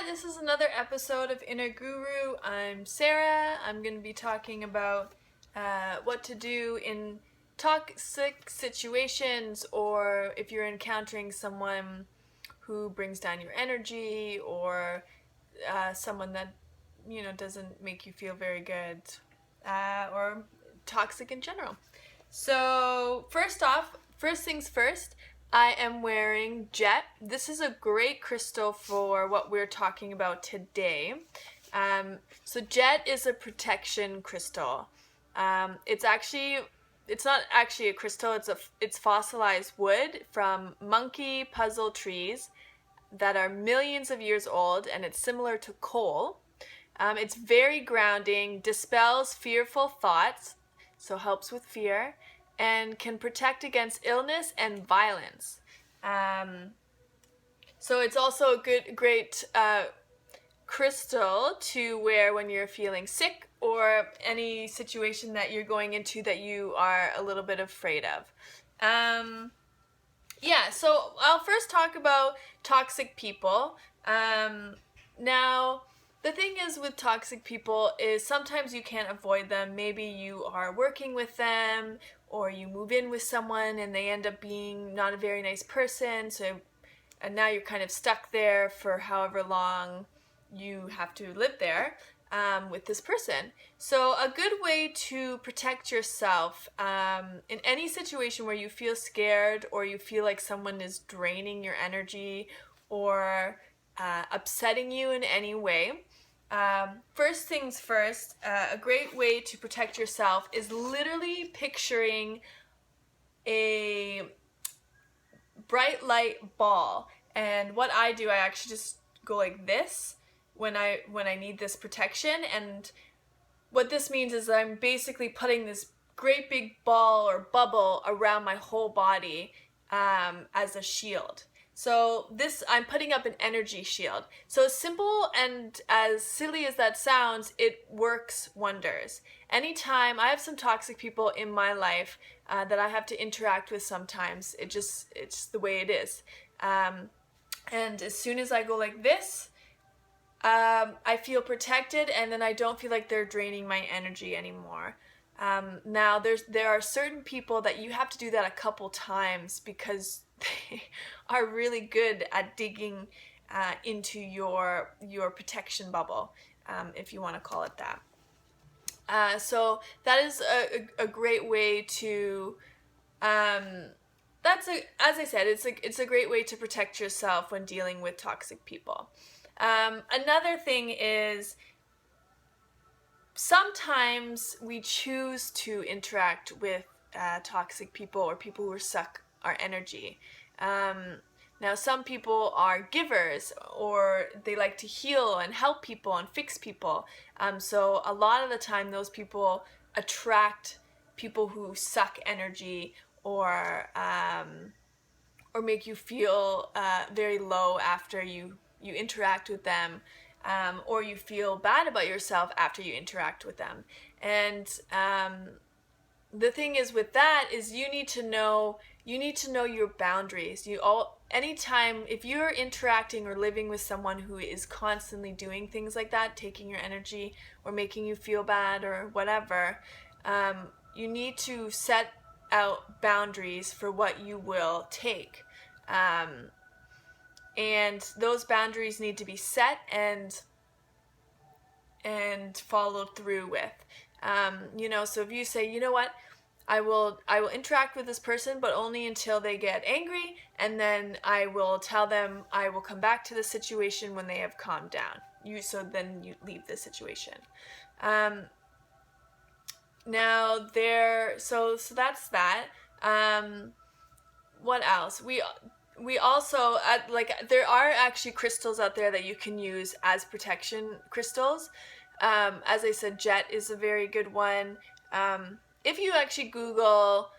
this is another episode of Inner Guru. I'm Sarah. I'm going to be talking about what to do in toxic situations, or if you're encountering someone who brings down your energy, or someone that doesn't make you feel very good, or toxic in general. So first things first, I am wearing Jet. This is a great crystal for what we're talking about today. So Jet is a protection crystal. It's not actually a crystal. It's fossilized wood from monkey puzzle trees that are millions of years old, and it's similar to coal. It's very grounding, dispels fearful thoughts, so helps with fear, and can protect against illness and violence. So it's also a great crystal to wear when you're feeling sick or any situation that you're going into that you are a little bit afraid of. So I'll first talk about toxic people. Now, the thing is with toxic people is sometimes you can't avoid them. Maybe you are working with them, or you move in with someone and they end up being not a very nice person, and now you're kind of stuck there for however long you have to live there with this person. So a good way to protect yourself in any situation where you feel scared, or you feel like someone is draining your energy, or upsetting you in any way. First things first, a great way to protect yourself is literally picturing a bright light ball. And what I do, I actually just go like this when I need this protection. And what this means is I'm basically putting this great big ball or bubble around my whole body as a shield. So I'm putting up an energy shield. So as simple and as silly as that sounds, it works wonders. Anytime I have some toxic people in my life that I have to interact with sometimes, it's the way it is. And as soon as I go like this, I feel protected, and then I don't feel like they're draining my energy anymore. Now there are certain people that you have to do that a couple times, because they are really good at digging into your protection bubble, if you want to call it that. So that is a great way to as I said, it's a great way to protect yourself when dealing with toxic people. Another thing is, sometimes we choose to interact with toxic people, or people who suck our energy. Now, some people are givers, or they like to heal and help people and fix people. So a lot of the time, those people attract people who suck energy, or make you feel very low after you interact with them, or you feel bad about yourself after you interact with them. And the thing is with that is you need to know your boundaries. Anytime, if you're interacting or living with someone who is constantly doing things like that, taking your energy or making you feel bad or whatever, you need to set out boundaries for what you will take. And those boundaries need to be set and followed through with. So if you say, you know what, I will interact with this person, but only until they get angry, and then I will tell them I will come back to the situation when they have calmed down. Then you leave the situation. So that's that. What else? We also there are actually crystals out there that you can use as protection crystals. As I said, Jet is a very good one. If you actually Google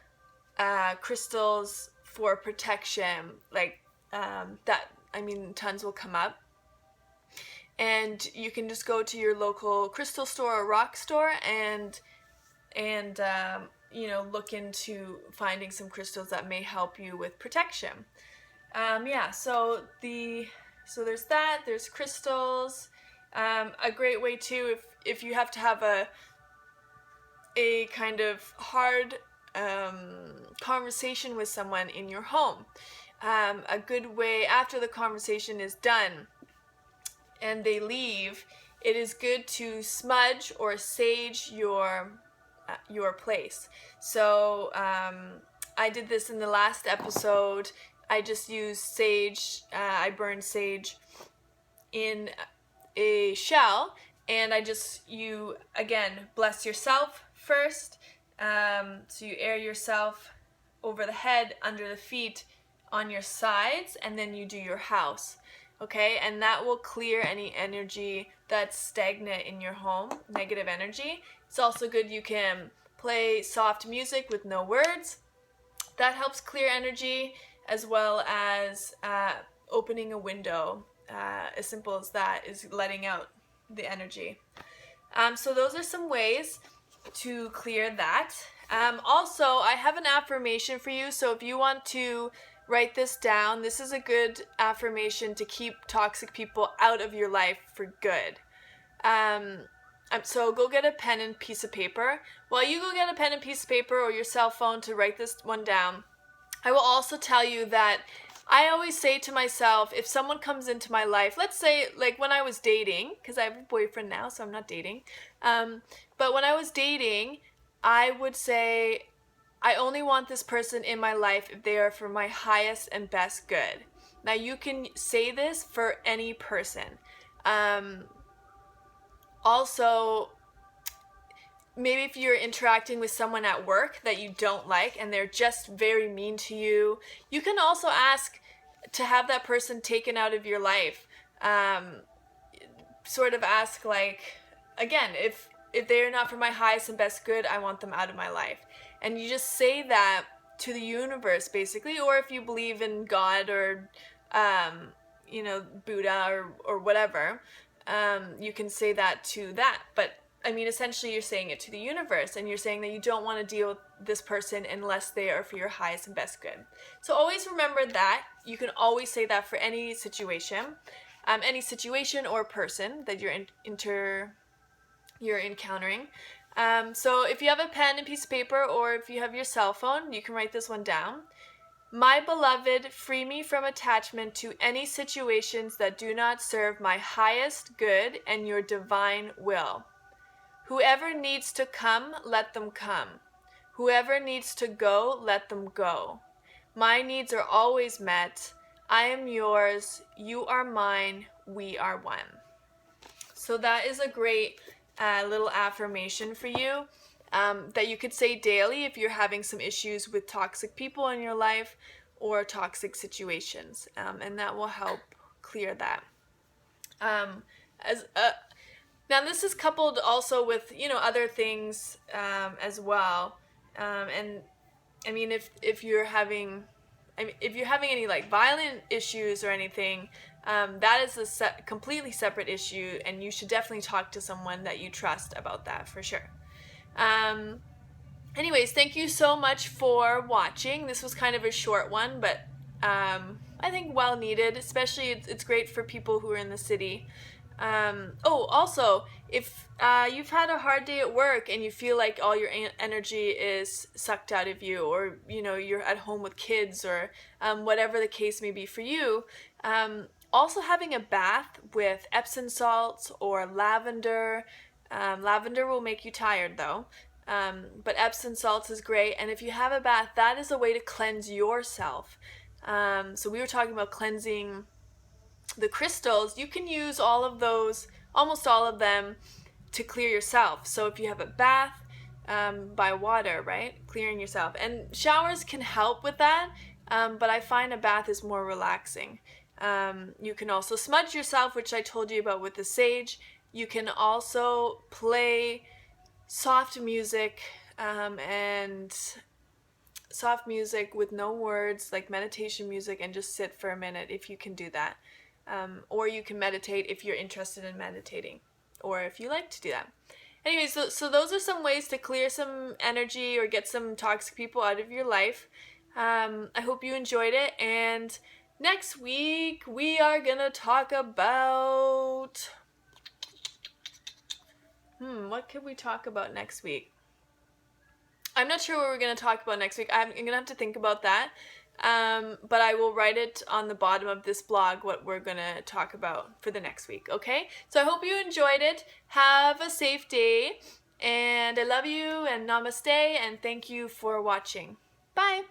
crystals for protection, tons will come up. And you can just go to your local crystal store or rock store and look into finding some crystals that may help you with protection. So the So there's that. There's crystals. A great way too, if you have to have a kind of hard conversation with someone in your home. A good way, after the conversation is done and they leave, it is good to smudge or sage your place. So I did this in the last episode. I just used sage. I burned sage in a shell, and you again bless yourself first. So you air yourself over the head, under the feet, on your sides, and then you do your house. Okay, and that will clear any energy that's stagnant in your home, negative energy. It's also good, you can play soft music with no words. That helps clear energy, as well as opening a window. As simple as that is letting out the energy. So those are some ways to clear that. Also, I have an affirmation for you. So if you want to write this down, this is a good affirmation to keep toxic people out of your life for good. So go get a pen and piece of paper. While you go get a pen and piece of paper or your cell phone to write this one down, I will also tell you that I always say to myself, if someone comes into my life, let's say like when I was dating, because I have a boyfriend now, so I'm not dating, but when I was dating, I would say, I only want this person in my life if they are for my highest and best good. Now you can say this for any person. Also, maybe if you're interacting with someone at work that you don't like and they're just very mean to you, you can also ask to have that person taken out of your life. Sort of ask like, again, if they're not for my highest and best good, I want them out of my life. And you just say that to the universe, basically, or if you believe in God or, Buddha or whatever, you can say that to that. But I mean, essentially you're saying it to the universe, and you're saying that you don't want to deal with this person unless they are for your highest and best good. So always remember that. You can always say that for any situation or person that you're encountering. So if you have a pen and piece of paper, or if you have your cell phone, you can write this one down. My beloved, free me from attachment to any situations that do not serve my highest good and your divine will. Whoever needs to come, let them come. Whoever needs to go, let them go. My needs are always met. I am yours. You are mine. We are one. So that is a great little affirmation for you that you could say daily if you're having some issues with toxic people in your life or toxic situations, and that will help clear that. Now this is coupled also with other things as well, and I mean if you're having any like violent issues or anything, that is a completely separate issue, and you should definitely talk to someone that you trust about that for sure. Anyways, thank you so much for watching. This was kind of a short one, but I think well needed, especially it's great for people who are in the city. Also, if you've had a hard day at work and you feel like all your energy is sucked out of you, or you're at home with kids, or whatever the case may be for you, also having a bath with Epsom salts or lavender. Lavender will make you tired though, but Epsom salts is great. And if you have a bath, that is a way to cleanse yourself. So we were talking about cleansing the crystals. You can use all of those, almost all of them, to clear yourself. So if you have a bath by water, right, clearing yourself, and showers can help with that, but I find a bath is more relaxing. You can also smudge yourself, which I told you about with the sage. You can also play soft music, and soft music with no words, like meditation music, and just sit for a minute if you can do that. Or you can meditate if you're interested in meditating, or if you like to do that. Anyways, so those are some ways to clear some energy or get some toxic people out of your life. I hope you enjoyed it, and Next week, we are gonna talk about... what could we talk about next week? I'm not sure what we're gonna talk about next week. I'm gonna have to think about that. But I will write it on the bottom of this blog what we're gonna talk about for the next week, okay? So I hope you enjoyed it. Have a safe day, and I love you, and namaste, and thank you for watching. Bye!